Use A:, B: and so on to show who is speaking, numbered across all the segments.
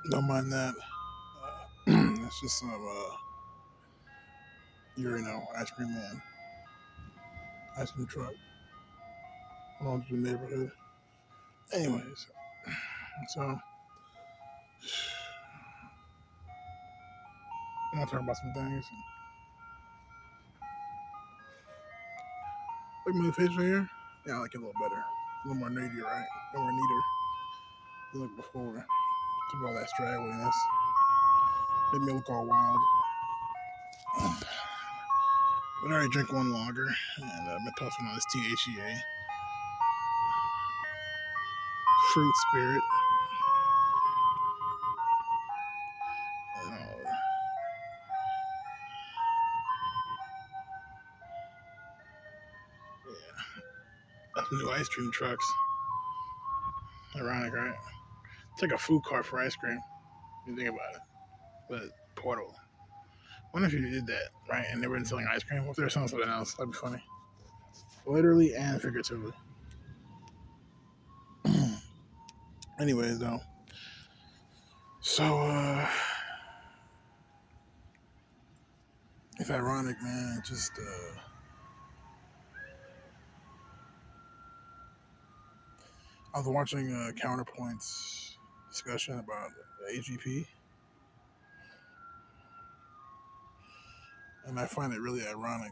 A: Don't mind that. It's just some ice cream man, ice cream truck along the neighborhood. Anyways, so I'm gonna talk about some things. Like my face right here. Yeah, I like it a little better, a little more neater, right? A little more neater than like before. Took all that straggliness, made me look all wild. But I already drink one lager, and I've been puffing on this THCA fruit spirit. Uh, yeah, new ice cream trucks. Ironic, right? It's like a food cart for ice cream. If you think about it, but portable. What if you did that, right? And they weren't selling ice cream? What if they were selling something else? That'd be funny. Literally and figuratively. Anyways, though. So, it's ironic, man. Just, I was watching Counterpoint's discussion about AGP, and I find it really ironic.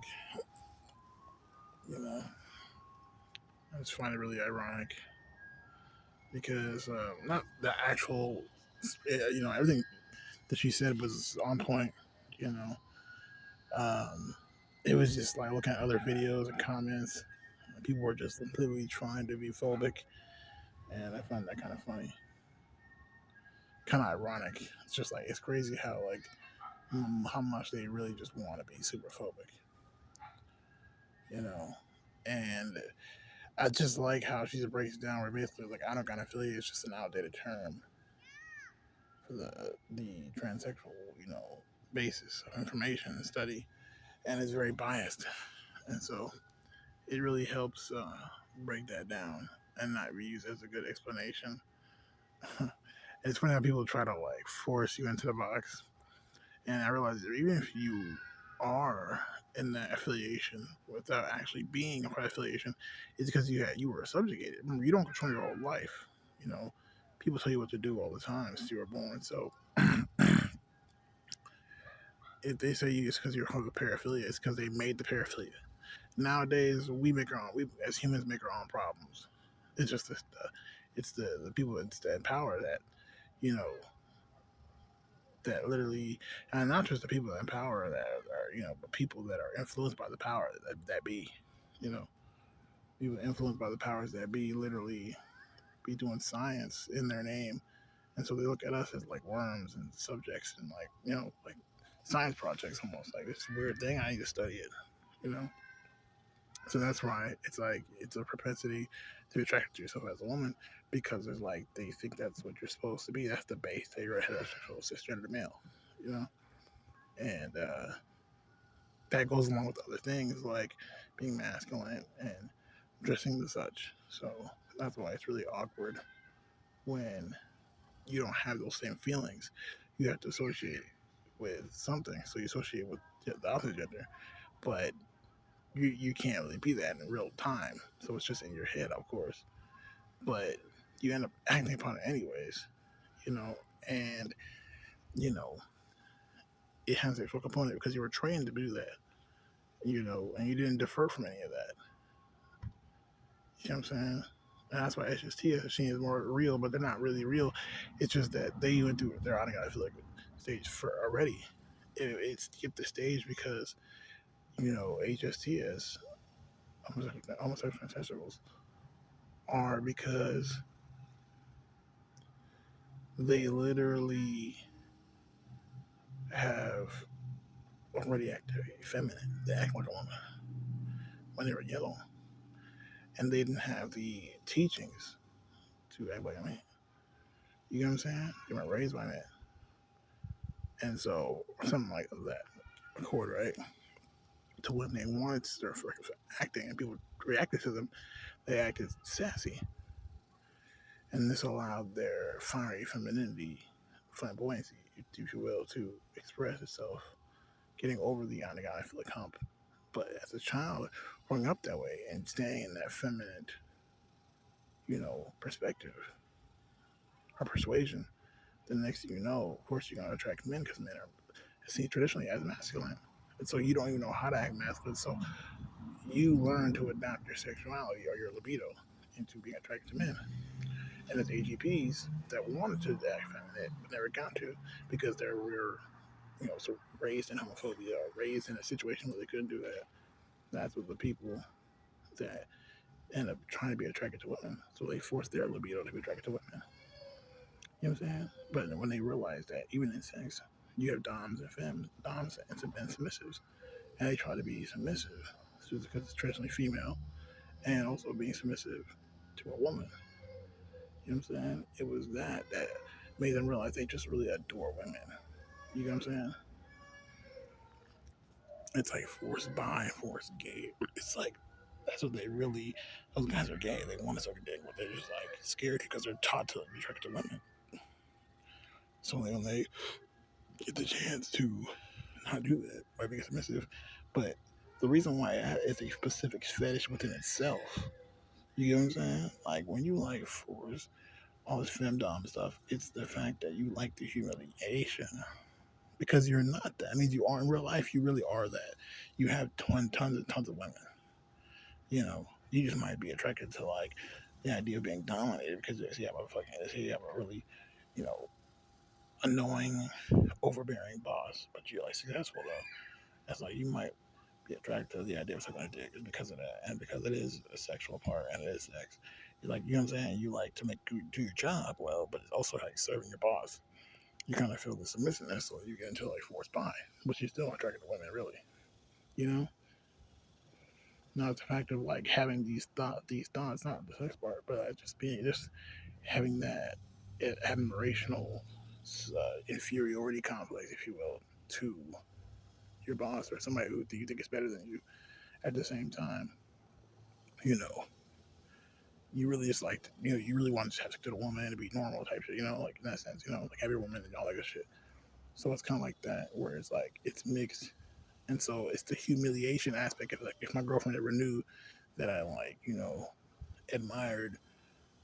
A: You know, I just find it really ironic because not the actual, everything that she said was on point. You know, um, it was just like looking at other videos and comments. People were just completely trying to be phobic, and I find that kind of funny, kind of ironic. It's just like it's crazy how like how much they really just want to be super phobic, you know. And I just like how she just breaks it down where basically like autogynephilia is just an outdated term for the transsexual, basis of information and study, and it's very biased, and so it really helps break that down and not be used as a good explanation. It's funny how people try to like force you into the box, and I realize that even if you are in that affiliation without actually being a part of affiliation, it's because you were subjugated. Remember, you don't control your whole life. You know, people tell you what to do all the time since you were born. So if they say it's because you're a paraphilia, it's because they made the paraphilia. Nowadays, we make our own. We as humans make our own problems. It's just it's the people that's in power that you know that literally, and not just the people in power that are, but people that are influenced by the power that be, you know, people influenced by the powers that be literally be doing science in their name. And so they look at us as like worms and subjects and like, like science projects almost like this weird thing. I need to study it, you know? So that's why it's like, it's a propensity to be attracted to yourself as a woman because there's like, they think that's what you're supposed to be. That's the base that you're a heterosexual cisgender male, you know? And that goes along with other things like being masculine and dressing as such. So that's why it's really awkward when you don't have those same feelings. You have to associate with something. So you associate with the opposite gender, but you can't really be that in real time. So it's just in your head, of course. But you end up acting upon it anyways, you know, and you know, it has a sexual component because you were trained to do that, and you didn't defer from any of that. You know what I'm saying? And that's why HST is more real, but they're not really real. It's just that they went through their I feel like stage for already. It skipped the stage because HSTs, homosexual transsexuals, are because they literally have already acted feminine. They act like a woman when they were yellow, and they didn't have the teachings to act like a man. You know what I'm saying? They weren't raised by men, and so something like that accord, right? To when they wanted to start acting and people reacted to them, they acted sassy. And this allowed their fiery femininity flamboyancy, if you will, to express itself, getting over the autogynephilia hump. But as a child, growing up that way and staying in that feminine, perspective or persuasion, the next thing you know, of course, you're going to attract men because men are seen traditionally as masculine. And so you don't even know how to act masculine. So you learn to adapt your sexuality or your libido into being attracted to men. And there's AGPs that wanted to act feminine but never got to because they were, so raised in homophobia or raised in a situation where they couldn't do that. That's what the people that end up trying to be attracted to women. So they force their libido to be attracted to women. You know what I'm saying? But when they realize that even in sex, you have doms and femmes, doms and submissives, and they try to be submissive just because it's traditionally female, and also being submissive to a woman. You know what I'm saying? It was that made them realize they just really adore women. You know what I'm saying? It's like forced bi, forced gay. It's like that's what they really. Those guys are gay. They want to suck a dick, but they're just like scared because they're taught to be attracted to women. So when they get the chance to not do that by being submissive, but the reason why it's a specific fetish within itself. You know what I'm saying? Like when you like force all this femdom stuff, it's the fact that you like the humiliation because you're not that. I mean, you are in real life. You really are that. You have tons and tons of women. You just might be attracted to like the idea of being dominated because you have a really, you know, annoying, overbearing boss, but you're like successful though. That's like you might be attracted to the idea of sucking a dick because of that, and because it is a sexual part and it is sex. You're like, you know what I'm saying? You like to do your job well, but it's also like serving your boss. You kind of feel the submissiveness, so you get into like forced bi, but you're still attracted to women, really. You know, not the fact of like having these thoughts, not the sex part, but just having that admirational inferiority complex, if you will, to your boss or somebody who you think is better than you. At the same time, you know, you really just like, you really want to have sex with a woman and be normal type shit, like in that sense, like have your woman and all that good shit. So it's kind of like that, where it's like it's mixed, and so it's the humiliation aspect of like if my girlfriend ever knew that I like, admired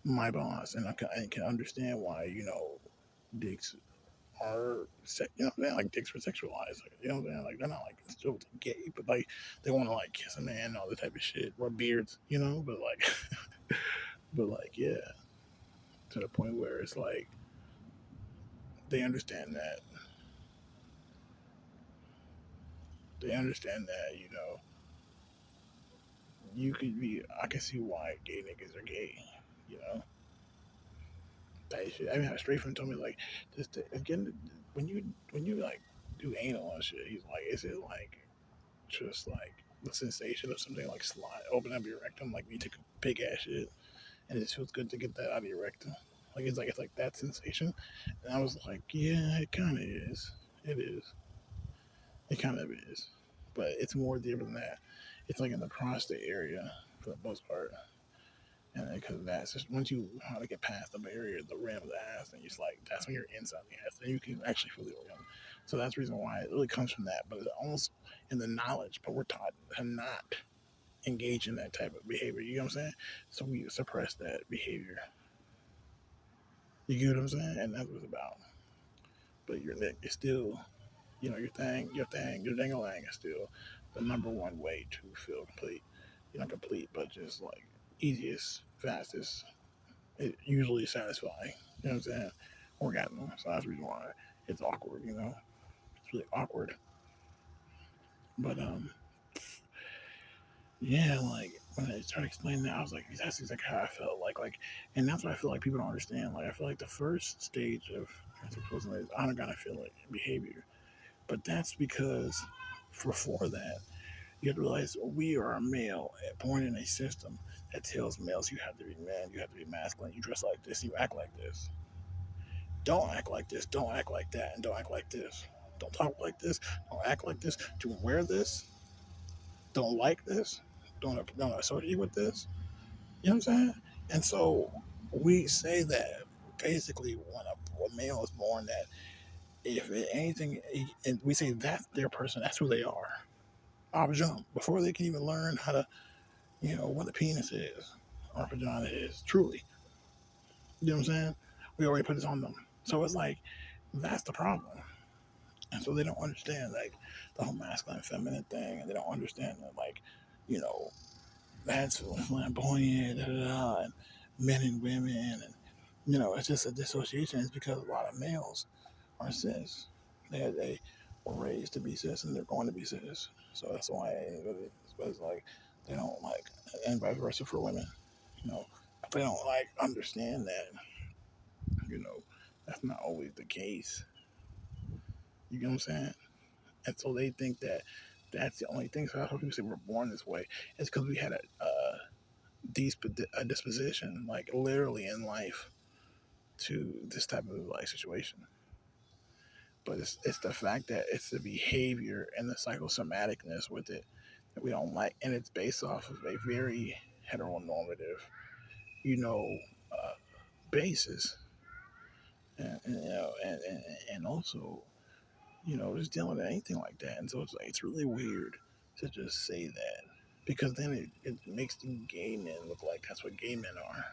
A: my boss, and I can understand why, dicks are, like dicks were sexualized, like, you know what I'm saying, like they're not like still gay, but like they want to like kiss a man and all that type of shit, rub beards, but like, but like yeah, to the point where it's like they understand that you could be. I can see why gay niggas are gay. You know that shit. I mean, a straight friend told me like again when you like do anal and shit. He's like, is it like just like the sensation of something like slide open up your rectum, like when you take a big ass shit, and it feels good to get that out of your rectum. Like it's like that sensation. And I was like, yeah, it kind of is. It is. It kind of is, but it's more deeper than that. It's like in the prostate area for the most part, and because that's just once you how to get past the barrier, the rim of the ass, and it's like that's when you're inside the ass, and you can actually feel the organ. So that's the reason why it really comes from that. But it's almost in the knowledge, but we're taught to not engage in that type of behavior. You know what I'm saying? So we suppress that behavior. You get what I'm saying? And that's what it's about. But your neck is still, your dang-a-lang is still the number one way to feel complete. You're not complete, but just like easiest, fastest, it usually satisfying. You know what I'm saying? Orgasm. So that's the reason why it's awkward. It's really awkward. But yeah, like when I started explaining that, I was like, that's exactly how I felt. Like, and that's what I feel like people don't understand. Like, I feel like the first stage of transsexualism is autogynephilia behavior, but that's because before that, you have to realize we are a male born in a system that tells males you have to be man, you have to be masculine, you dress like this, you act like this. Don't act like this, don't act like that, and don't act like this. Don't talk like this, don't act like this, don't wear this, don't like this, don't associate with this. You know what I'm saying? And so we say that basically when a male is born that if anything, and we say that's their person, that's who they are. Off jump before they can even learn how to, what a penis is or a vagina is. Truly, you know what I'm saying? We already put this on them, so it's like that's the problem, and so they don't understand like the whole masculine and feminine thing, and they don't understand that like, you know, that's flamboyant, and men and women, and it's just a dissociation. It's because a lot of males are cis. They were raised to be cis, and they're going to be cis. So that's why it's like they don't like, and vice versa for women. You know, they don't like understand that. You know, that's not always the case. You know what I'm saying? And so they think that that's the only thing. So that's why people say we're born this way. It's because we had a disposition, like literally in life, to this type of like situation. But it's the fact that it's the behavior and the psychosomaticness with it that we don't like, and it's based off of a very heteronormative, you know, uh, basis, and also, just dealing with anything like that. And so it's like it's really weird to just say that because then it makes the gay men look like that's what gay men are.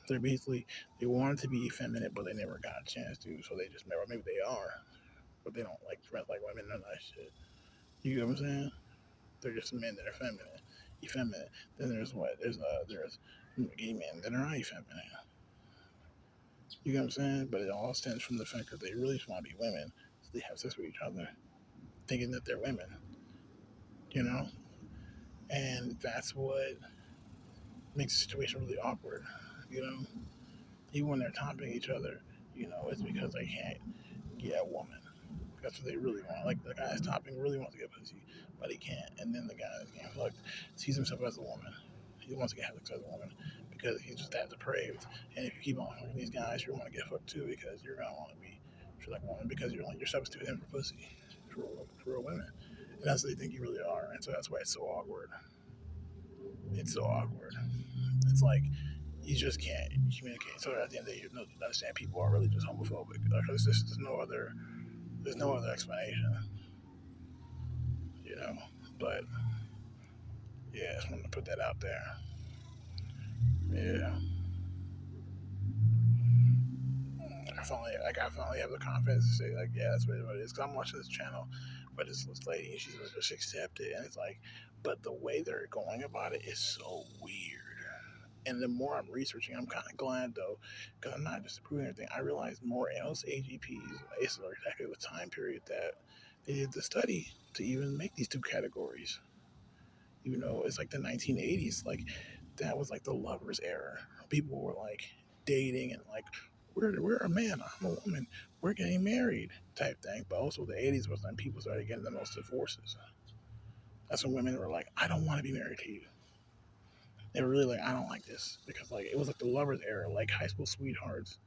A: They're basically they wanted to be effeminate, but they never got a chance to, so they just never. Maybe they are, but they don't like dress like women. None of that shit. You get what I'm saying? They're just men that are feminine, effeminate. Then there's what? There's gay men that are not effeminate. You get what I'm saying? But it all stems from the fact that they really just want to be women. So they have sex with each other, thinking that they're women. You know, and that's what makes the situation really awkward. You know, even when they're topping each other, it's because they can't get a woman. That's what they really want. Like the guy's topping really wants to get pussy, but he can't. And then the guy that's getting fucked sees himself as a woman. He wants to get sex as a woman because he's just that depraved. And if you keep on fucking these guys, you're going to get fucked too because you're going to want to be treated like a woman because you're substituting him for pussy for women. And that's what they think you really are. And so that's why it's so awkward. It's so awkward. It's like you just can't communicate. So at the end of the day, you understand people are really just homophobic. Because there's no other explanation. you know. But yeah, I just wanted to put that out there. Yeah, I finally have the confidence to say like, yeah, that's what it is. Cause I'm watching this channel, but this lady, she's just accepted, and it's like, but the way they're going about it is so weird. And the more I'm researching, I'm kind of glad though, because I'm not just proving everything. I realize more else AGPs is exactly the time period that they did the study to even make these two categories. It's like the 1980s. Like that was like the lovers era. People were like dating and like we're a man, I'm a woman, we're getting married type thing. But also the 80s was when people started getting the most divorces. That's when women were like, I don't want to be married to you. They were really like, I don't like this because like it was like the lovers era, like high school sweethearts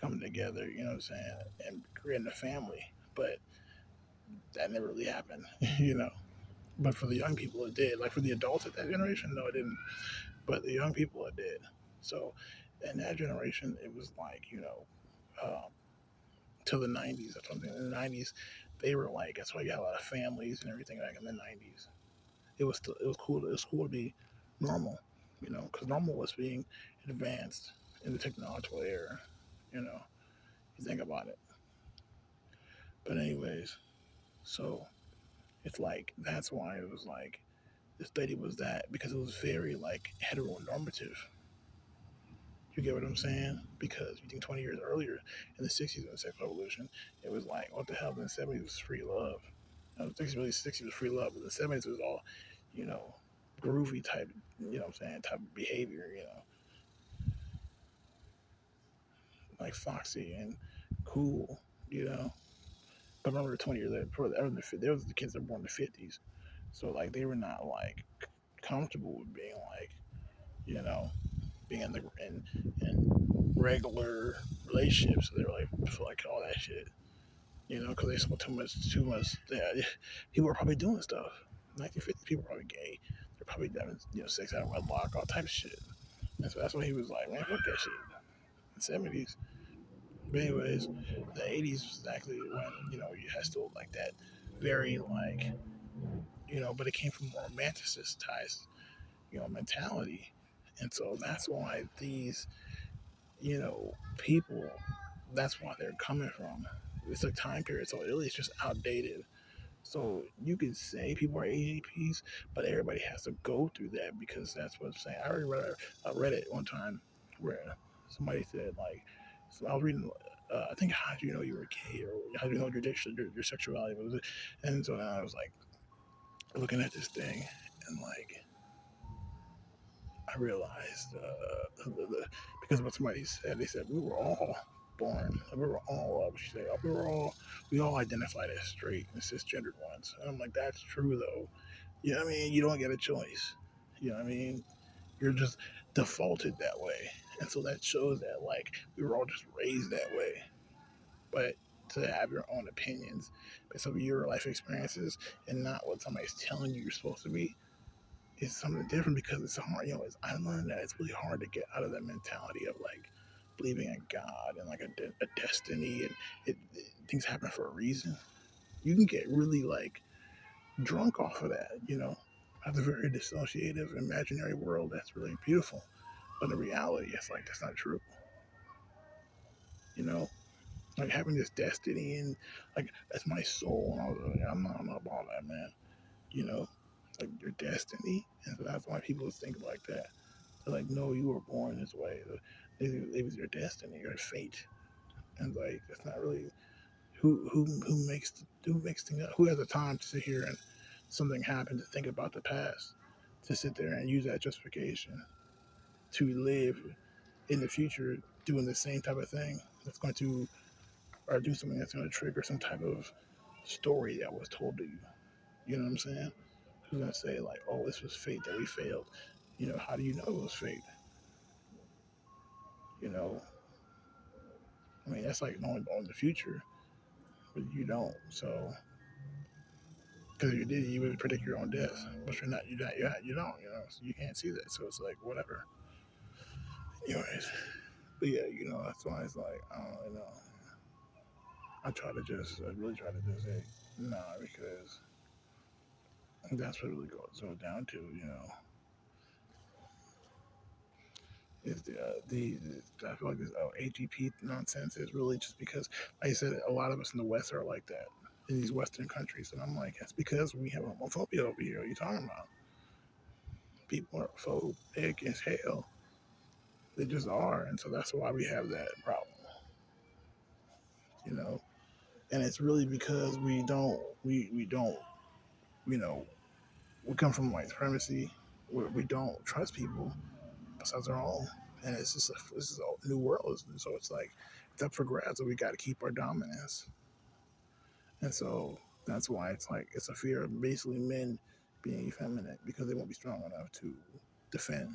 A: coming together. You know what I'm saying, and creating a family. But that never really happened. you know. But for the young people, it did. Like for the adults at that generation, no, it didn't. But the young people, it did. So in that generation, it was like, um, till the 90s or something. In the 90s, they were like, that's why you had a lot of families and everything like in the 90s. It was cool. It was cool to be normal, because normal was being advanced in the technological era. You know, you think about it. But anyways, so it's like that's why it was like the study was that because it was very like heteronormative. You get what I'm saying? Because you think 20 years earlier in the 60s in the sexual revolution, it was like, what the hell? In the 70s was free love. The 60s was free love, but the 70s was all, you know, groovy type, type of behavior, like foxy and cool, you know. But remember, 20 years before that, there was the kids that were born in the 50s. So, like, they were not, like, comfortable with being, like, you know, being in regular relationships. So they were like, like all that shit, because they saw too much. Yeah, people were probably doing stuff. 1950s, people were probably gay. They're probably having, sex out of wedlock, all type of shit. And so that's why he was like, man, fuck that shit. In the 70s, But anyways, the '80s was exactly when you had still like that very like but it came from a romanticized mentality, and so that's why these people, that's why they're coming from. It's a time period, so really it's just outdated. So you can say people are AGPs, but everybody has to go through that because that's what I'm saying. I already read it one time where somebody said like, so I was reading, I think how do you know you were gay or how do you know your sexuality was, and so then I was like looking at this thing and like I realized because of what somebody said, they said we were all born, we were all, she said, we all identified as straight and cisgendered ones. And I'm like, that's true though. You know what I mean? You don't get a choice. You know what I mean? You're just defaulted that way. And so that shows that like we were all just raised that way. But to have your own opinions based on your life experiences and not what somebody's telling you you're supposed to be, it's something different because it's hard. I learned that it's really hard to get out of that mentality of like believing in God and like a destiny and things happen for a reason. You can get really like drunk off of that, have a very dissociative imaginary world that's really beautiful. But in reality, it's like that's not true, you know. Like having this destiny and like that's my soul. And I was like, I'm not about that, man. You know, like your destiny, and so that's why people think like that. They're like, no, you were born this way. It was your destiny, your fate, and like that's not really who makes things up. Who has the time to sit here and something happened to think about the past, to sit there and use that justification to live in the future doing the same type of thing that's going to or do something that's going to trigger some type of story that was told to you. You know what I'm saying? Who's going to say like, oh, this was fate that we failed? How do you know it was fate? You know, I mean, that's like knowing the future, but you don't. So, because if you did, you would predict your own death, but you're not. You don't. So you can't see that. So it's like whatever. Anyways, but yeah, that's why it's like I don't really know. I really try to just say nah because that's what it really goes down to. Is I feel like this AGP nonsense is really just because, like I said, a lot of us in the West are like that in these Western countries, and I'm like, that's because we have homophobia over here. What are you talking about? People are phobic as hell. They just are, and so that's why we have that problem. You know, and it's really because we don't you know we come from white supremacy where we don't trust people besides our own, and it's just this is a new world, and so it's like it's up for grabs, so we got to keep our dominance, and so that's why it's like it's a fear of basically men being effeminate because they won't be strong enough to defend.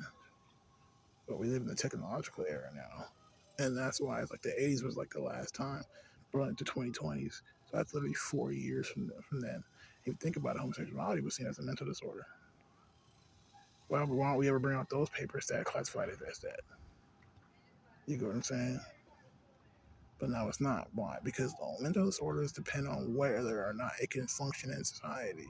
A: But we live in the technological era now, and that's why it's like the '80s was like the last time, brought into 2020s. So that's literally 4 years from then. If you think about it, homosexuality was seen as a mental disorder. Well, why don't we ever bring out those papers that classified it as that? You get what I'm saying? But now it's not. Why? Because mental disorders depend on whether or not it can function in society.